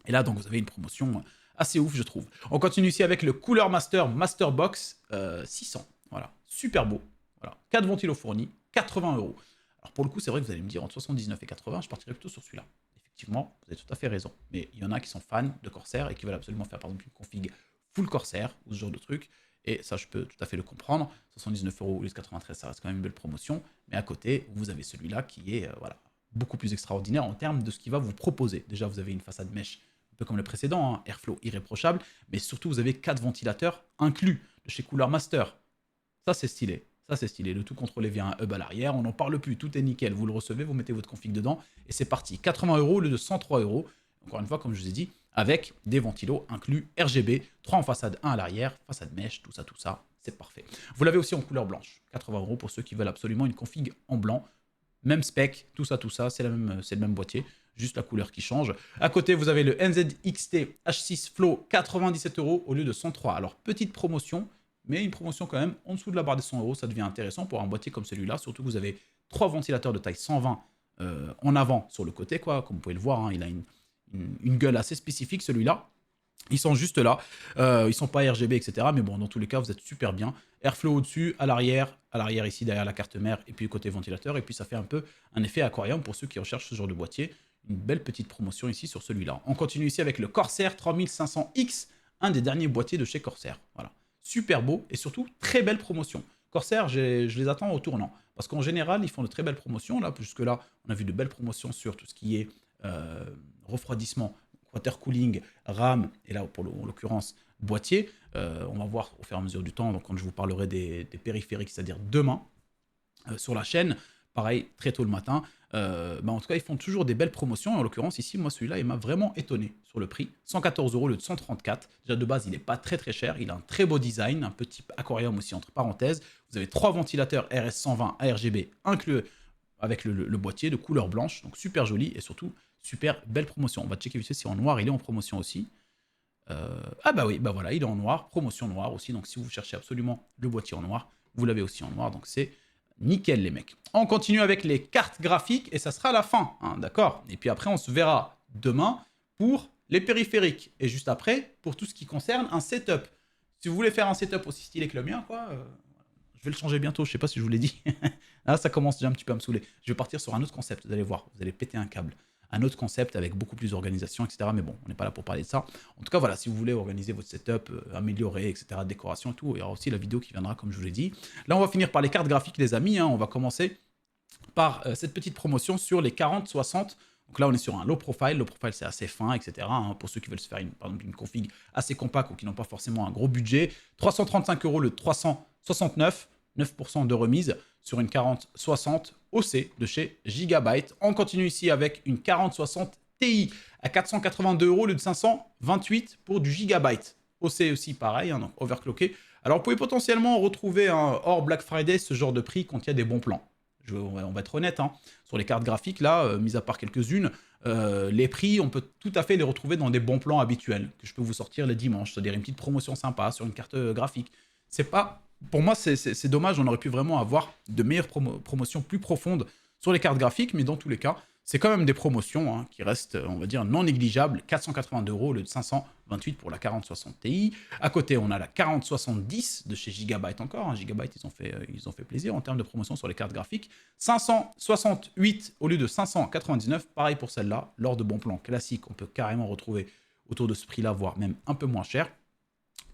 Et là, donc, vous avez une promotion assez ouf, je trouve. On continue ici avec le Cooler Master Masterbox 600. Voilà, super beau. Voilà, 4 ventilos fournis, 80 €. Alors, pour le coup, c'est vrai que vous allez me dire, entre 79 et 80, je partirais plutôt sur celui-là. Effectivement, vous avez tout à fait raison. Mais il y en a qui sont fans de Corsair et qui veulent absolument faire, par exemple, une config full Corsair ou ce genre de truc. Et ça, je peux tout à fait le comprendre. 79 € au lieu de 93, ça reste quand même une belle promotion. Mais à côté, vous avez celui-là qui est voilà, beaucoup plus extraordinaire en termes de ce qu'il va vous proposer. Déjà, vous avez une façade mesh, un peu comme le précédent, hein, Airflow irréprochable. Mais surtout, vous avez 4 ventilateurs inclus de chez Cooler Master. Ça, c'est stylé. Ça, c'est stylé. Le tout contrôlé via un hub à l'arrière. On n'en parle plus. Tout est nickel. Vous le recevez, vous mettez votre config dedans et c'est parti. 80 € au lieu de 103 €. Encore une fois, comme je vous ai dit, avec des ventilos inclus RGB, 3 en façade, 1 à l'arrière, façade mesh, tout ça, c'est parfait. Vous l'avez aussi en couleur blanche. 80 € pour ceux qui veulent absolument une config en blanc. Même spec, tout ça, c'est le même boîtier. Juste la couleur qui change. À côté, vous avez le NZXT H6 Flow, 97 € au lieu de 103. Alors, petite promotion. mais une promotion quand même en dessous de la barre des 100 euros, ça devient intéressant pour un boîtier comme celui-là, surtout que vous avez 3 ventilateurs de taille 120 en avant sur le côté, quoi. Comme vous pouvez le voir, hein, il a une gueule assez spécifique celui-là. Ils sont juste là, ils sont pas RGB, etc. Mais bon, dans tous les cas, vous êtes super bien. Airflow au-dessus, à l'arrière ici derrière la carte mère, et puis côté ventilateur. Et puis ça fait un peu un effet aquarium pour ceux qui recherchent ce genre de boîtier. Une belle petite promotion ici sur celui-là. On continue ici avec le Corsair 3500X, un des derniers boîtiers de chez Corsair. Voilà, super beau et surtout très belle promotion. Corsair, je les attends au tournant. Parce qu'en général, ils font de très belles promotions. Là, jusque-là, on a vu de belles promotions sur tout ce qui est refroidissement, water cooling, RAM, et là, pour en l'occurrence, boîtier. On va voir au fur et à mesure du temps, donc quand je vous parlerai des périphériques, c'est-à-dire demain, sur la chaîne. Pareil, très tôt le matin. En tout cas, ils font toujours des belles promotions. En l'occurrence, ici, moi, celui-là, il m'a vraiment étonné sur le prix. 114 € au lieu de 134. Déjà, de base, il n'est pas très très cher. Il a un très beau design, un petit aquarium aussi, entre parenthèses. Vous avez 3 ventilateurs RS120 ARGB inclus avec le boîtier de couleur blanche. Donc, super joli et surtout, super belle promotion. On va checker vite fait si en noir, il est en promotion aussi. Ah bah oui, bah voilà, il est en noir. Promotion noire aussi. Donc, si vous cherchez absolument le boîtier en noir, vous l'avez aussi en noir. Donc, c'est nickel les mecs. On continue avec les cartes graphiques et ça sera la fin, hein, d'accord? Et puis après on se verra demain pour les périphériques et juste après pour tout ce qui concerne un setup. Si vous voulez faire un setup aussi stylé que le mien, quoi, je vais le changer bientôt, je sais pas si je vous l'ai dit. Là ça commence déjà un petit peu à me saouler. Je vais partir sur un autre concept, vous allez voir, vous allez péter un câble. Un autre concept avec beaucoup plus d'organisation, etc. Mais bon, on n'est pas là pour parler de ça. En tout cas, voilà, si vous voulez organiser votre setup, améliorer, etc., décoration et tout, il y aura aussi la vidéo qui viendra, comme je vous l'ai dit. Là, on va finir par les cartes graphiques, les amis. Hein. On va commencer par cette petite promotion sur les 40-60. Donc là, on est sur un low profile. Low profile, c'est assez fin, etc. Hein, pour ceux qui veulent se faire, par exemple, une config assez compacte ou qui n'ont pas forcément un gros budget. 335 € le 369, 9% de remise sur une 40-60 OC de chez Gigabyte. On continue ici avec une 40-60 Ti à 482 € le de 528 pour du Gigabyte. OC aussi pareil, hein, donc overclocké. Alors vous pouvez potentiellement retrouver hors Black Friday ce genre de prix quand il y a des bons plans. On va être honnête, hein. Sur les cartes graphiques, là, mis à part quelques-unes, les prix, on peut tout à fait les retrouver dans des bons plans habituels que je peux vous sortir les dimanches, c'est-à-dire une petite promotion sympa sur une carte graphique. C'est pas... Pour moi, c'est dommage, on aurait pu vraiment avoir de meilleures promotions plus profondes sur les cartes graphiques, mais dans tous les cas, c'est quand même des promotions hein, qui restent, on va dire, non négligeables. 482 € au lieu de 528 pour la 4060 Ti. À côté, on a la 4070 de chez Gigabyte encore. Hein. Gigabyte, ils ont fait plaisir en termes de promotion sur les cartes graphiques. 568 au lieu de 599. Pareil pour celle-là. Lors de bons plans classiques, on peut carrément retrouver autour de ce prix-là, voire même un peu moins cher.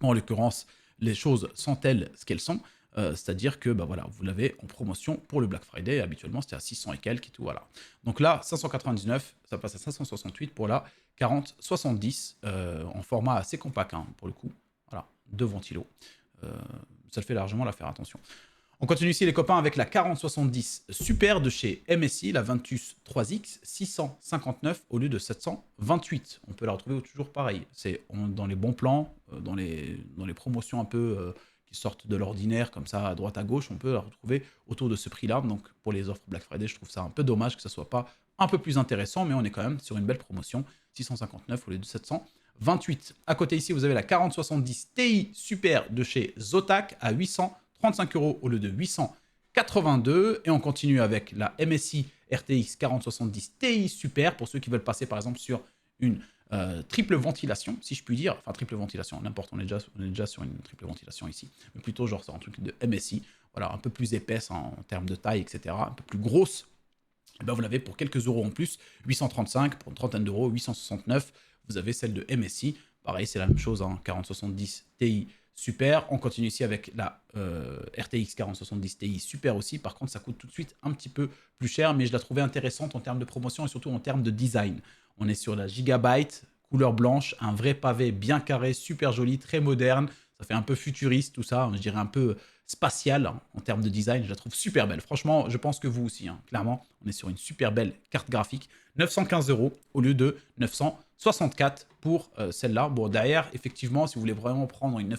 En l'occurrence, les choses sont telles ce qu'elles sont. C'est-à-dire que bah voilà, vous l'avez en promotion pour le Black Friday. Habituellement, c'était à 600 et quelques et tout. Voilà. Donc là, 599, ça passe à 568 pour la 4070 en format assez compact hein, pour le coup. Voilà, 2 ventilos. Ça le fait largement l'affaire, attention. On continue ici les copains avec la 4070 Super de chez MSI, la Ventus 3X, 659 au lieu de 728. On peut la retrouver toujours pareil. C'est dans les bons plans, dans les promotions un peu qui sortent de l'ordinaire, comme ça, à droite à gauche, on peut la retrouver autour de ce prix-là. Donc pour les offres Black Friday, je trouve ça un peu dommage que ça soit pas un peu plus intéressant, mais on est quand même sur une belle promotion, 659 au lieu de 728. À côté ici, vous avez la 4070 Ti Super de chez Zotac à 835 € au lieu de 882. Et on continue avec la MSI RTX 4070 Ti Super pour ceux qui veulent passer par exemple sur une triple ventilation, si je puis dire. Enfin, triple ventilation, n'importe, on est déjà sur une triple ventilation ici. Mais plutôt genre c'est un truc de MSI. Voilà, un peu plus épaisse hein, en termes de taille, etc. Un peu plus grosse. Et ben vous l'avez pour quelques euros en plus. 835 pour une trentaine d'euros, 869. Vous avez celle de MSI. Pareil, c'est la même chose, hein, 4070 Ti Super. On continue ici avec la RTX 4070 Ti Super aussi. Par contre, ça coûte tout de suite un petit peu plus cher, mais je la trouvais intéressante en termes de promotion et surtout en termes de design. On est sur la Gigabyte, couleur blanche, un vrai pavé bien carré, super joli, très moderne. Ça fait un peu futuriste, tout ça, je dirais un peu spatial hein, en termes de design. Je la trouve super belle. Franchement, je pense que vous aussi. Hein. Clairement, on est sur une super belle carte graphique. 915 € au lieu de 964 pour celle-là. Bon, derrière, effectivement, si vous voulez vraiment prendre une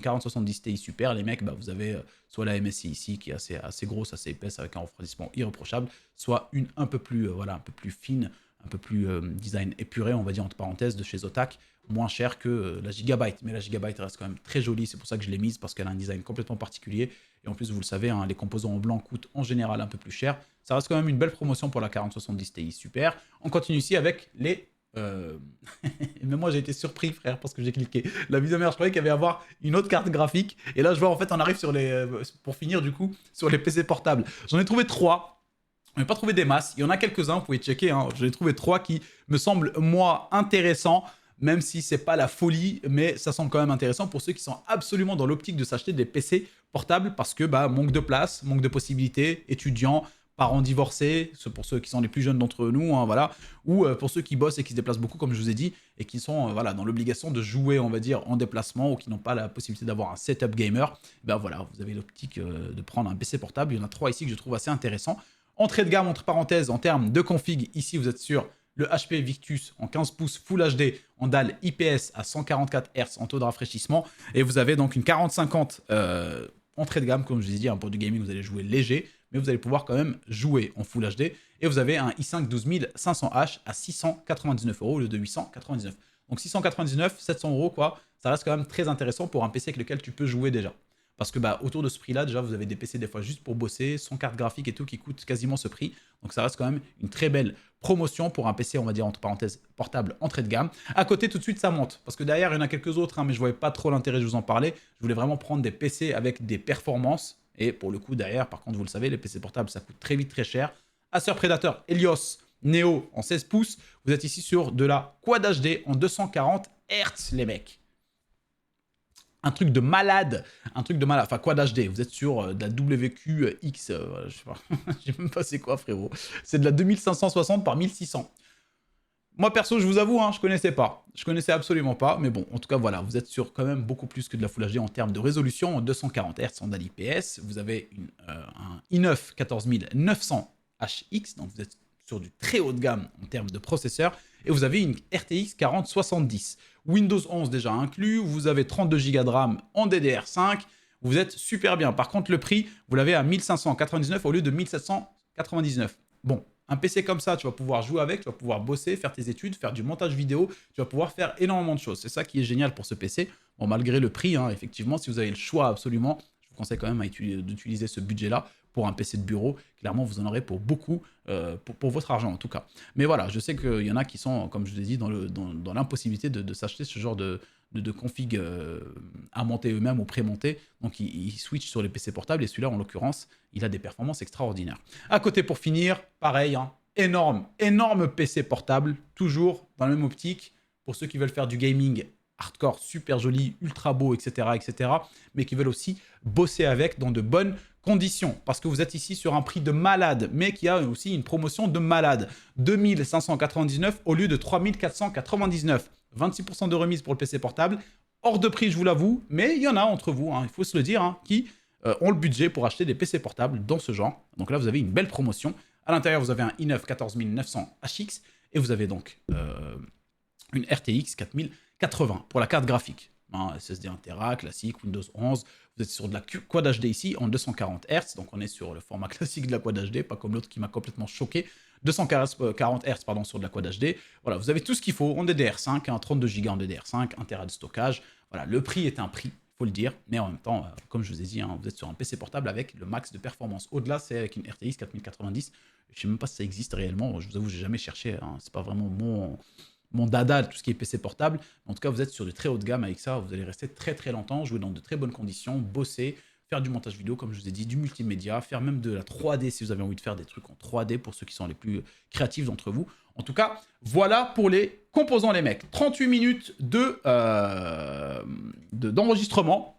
4070 Ti Super, les mecs, bah, vous avez soit la MSI ici, qui est assez grosse, assez épaisse, avec un refroidissement irréprochable, soit une un peu plus, voilà, un peu plus fine, un peu plus design épuré, on va dire entre parenthèses, de chez Zotac, moins cher que la Gigabyte. Mais la Gigabyte reste quand même très jolie, c'est pour ça que je l'ai mise, parce qu'elle a un design complètement particulier. Et en plus, vous le savez, hein, les composants en blanc coûtent en général un peu plus cher. Ça reste quand même une belle promotion pour la 4070 Ti, super. On continue ici avec les... Même moi j'ai été surpris frère parce que j'ai cliqué la mise en mère, je croyais qu'il y avait à avoir une autre carte graphique et là je vois en fait on arrive sur les pour finir du coup sur les PC portables. J'en ai trouvé 3. On n'a pas trouvé des masses, il y en a quelques-uns, vous pouvez checker, hein. J'en ai trouvé 3 qui me semblent moi intéressants, même si c'est pas la folie, mais ça semble quand même intéressant pour ceux qui sont absolument dans l'optique de s'acheter des PC portables parce que bah manque de place, manque de possibilités, étudiants, parents divorcés, pour ceux qui sont les plus jeunes d'entre nous, hein, voilà, ou pour ceux qui bossent et qui se déplacent beaucoup, comme je vous ai dit, et qui sont voilà, dans l'obligation de jouer, on va dire, en déplacement, ou qui n'ont pas la possibilité d'avoir un setup gamer, ben voilà, vous avez l'optique de prendre un PC portable. Il y en a 3 ici que je trouve assez intéressants. Entrée de gamme, entre parenthèses, en termes de config, ici vous êtes sur le HP Victus en 15 pouces Full HD, en dalle IPS à 144 Hz en taux de rafraîchissement, et vous avez donc une 4050 entrée de gamme, comme je vous ai dit, hein, pour du gaming, vous allez jouer léger, mais vous allez pouvoir quand même jouer en Full HD. Et vous avez un i5 12500H à 699 € au lieu de 899. Donc 699, 700 € quoi, ça reste quand même très intéressant pour un PC avec lequel tu peux jouer déjà. Parce que bah, autour de ce prix-là, déjà, vous avez des PC des fois juste pour bosser, sans carte graphique et tout, qui coûtent quasiment ce prix. Donc ça reste quand même une très belle promotion pour un PC, on va dire, entre parenthèses, portable, entrée de gamme. À côté, tout de suite, ça monte. Parce que derrière, il y en a quelques autres, hein, mais je ne voyais pas trop l'intérêt de vous en parler. Je voulais vraiment prendre des PC avec des performances. Et pour le coup, derrière, par contre, vous le savez, les PC portables, ça coûte très vite très cher. Acer Predator Helios Neo en 16 pouces. Vous êtes ici sur de la Quad HD en 240 Hz, les mecs. Un truc de malade. Un truc de malade. Enfin, Quad HD. Vous êtes sur de la WQX. Je sais pas. Je sais même pas c'est quoi, frérot. C'est de la 2560 par 1600. Moi, perso, je vous avoue, hein, je connaissais pas. Je connaissais absolument pas. Mais bon, en tout cas, voilà. Vous êtes sur quand même beaucoup plus que de la Full HD en termes de résolution. En 240 Hz en DAL IPS. Vous avez un i9 14900 HX. Donc, vous êtes sur du très haut de gamme en termes de processeur. Et vous avez une RTX 4070. Windows 11 déjà inclus. Vous avez 32 Go de RAM en DDR5. Vous êtes super bien. Par contre, le prix, vous l'avez à 1599 au lieu de 1799. Bon. Un PC comme ça, tu vas pouvoir jouer avec, tu vas pouvoir bosser, faire tes études, faire du montage vidéo, tu vas pouvoir faire énormément de choses. C'est ça qui est génial pour ce PC. Bon, malgré le prix, hein, effectivement, si vous avez le choix absolument, je vous conseille quand même d'utiliser ce budget-là pour un PC de bureau. Clairement, vous en aurez pour beaucoup, pour votre argent en tout cas. Mais voilà, je sais qu'il y en a qui sont, comme je vous ai dit, dans l'impossibilité de s'acheter ce genre de config à monter eux-mêmes ou pré-monter. Donc, ils switchent sur les PC portables et celui-là, en l'occurrence, il a des performances extraordinaires. À côté, pour finir, pareil, hein, énorme PC portable, toujours dans la même optique, pour ceux qui veulent faire du gaming hardcore, super joli, ultra beau, etc., etc., mais qui veulent aussi bosser avec dans de bonnes conditions, parce que vous êtes ici sur un prix de malade, mais qui a aussi une promotion de malade. 2599 au lieu de 3499. 26% de remise pour le PC portable. Hors de prix, je vous l'avoue, mais il y en a entre vous, hein, il faut se le dire, hein, qui ont le budget pour acheter des PC portables dans ce genre. Donc là, vous avez une belle promotion. À l'intérieur, vous avez un i9 14900 HX et vous avez donc une RTX 4080 pour la carte graphique. Hein, SSD 1 Tera, classique, Windows 11. Vous êtes sur de la Quad HD ici en 240 Hz. Donc on est sur le format classique de la Quad HD, pas comme l'autre qui m'a complètement choqué. 240 Hz pardon, sur de la Quad HD. Voilà, vous avez tout ce qu'il faut en DDR5, hein, 32 Go en DDR5, 1 Tera de stockage. Voilà, le prix est un prix, faut le dire, mais en même temps, comme je vous ai dit, hein, vous êtes sur un PC portable avec le max de performance. Au-delà, c'est avec une RTX 4090. Je sais même pas si ça existe réellement. Je vous avoue, j'ai jamais cherché. Hein, c'est pas vraiment mon dada, tout ce qui est PC portable. En tout cas, vous êtes sur du très haut de gamme avec ça. Vous allez rester très très longtemps, jouer dans de très bonnes conditions, bosser, faire du montage vidéo, comme je vous ai dit, du multimédia, faire même de la 3D si vous avez envie de faire des trucs en 3D pour ceux qui sont les plus créatifs d'entre vous. En tout cas, voilà pour les composants, les mecs. 38 minutes d'enregistrement.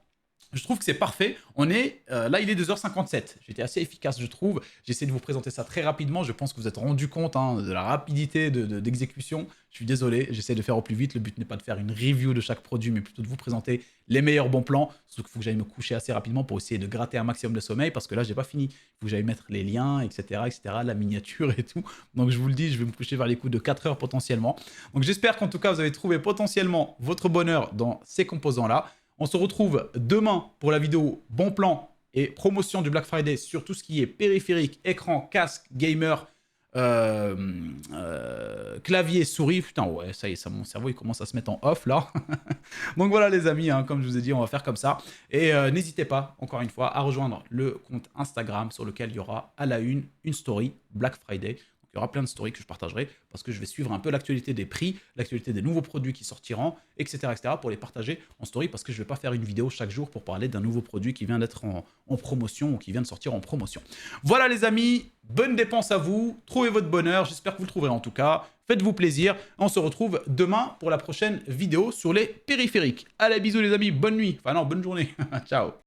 Je trouve que c'est parfait. On est là, il est 2h57. J'étais assez efficace, je trouve. J'essaie de vous présenter ça très rapidement. Je pense que vous êtes rendu compte hein, de la rapidité d'exécution. Je suis désolé, j'essaie de faire au plus vite. Le but n'est pas de faire une review de chaque produit, mais plutôt de vous présenter les meilleurs bons plans. Sauf qu'il faut que j'aille me coucher assez rapidement pour essayer de gratter un maximum de sommeil, parce que là, j'ai pas fini. Il faut que j'aille mettre les liens, etc., etc., la miniature et tout. Donc, je vous le dis, je vais me coucher vers les coups de 4 heures potentiellement. Donc, j'espère qu'en tout cas, vous avez trouvé potentiellement votre bonheur dans ces composants-là. On se retrouve demain pour la vidéo bon plan et promotion du Black Friday sur tout ce qui est périphérique, écran, casque, gamer, clavier, souris. Putain, ouais, ça y est, ça, mon cerveau, il commence à se mettre en off, là. Donc voilà, les amis, hein, comme je vous ai dit, on va faire comme ça. Et n'hésitez pas, encore une fois, à rejoindre le compte Instagram sur lequel il y aura à la une story Black Friday. Il y aura plein de stories que je partagerai parce que je vais suivre un peu l'actualité des prix, l'actualité des nouveaux produits qui sortiront, etc., pour les partager en story parce que je ne vais pas faire une vidéo chaque jour pour parler d'un nouveau produit qui vient d'être en promotion ou qui vient de sortir en promotion. Voilà les amis, bonne dépense à vous, trouvez votre bonheur, j'espère que vous le trouverez en tout cas. Faites-vous plaisir, on se retrouve demain pour la prochaine vidéo sur les périphériques. Allez, bisous les amis, bonne nuit, enfin non, bonne journée, ciao.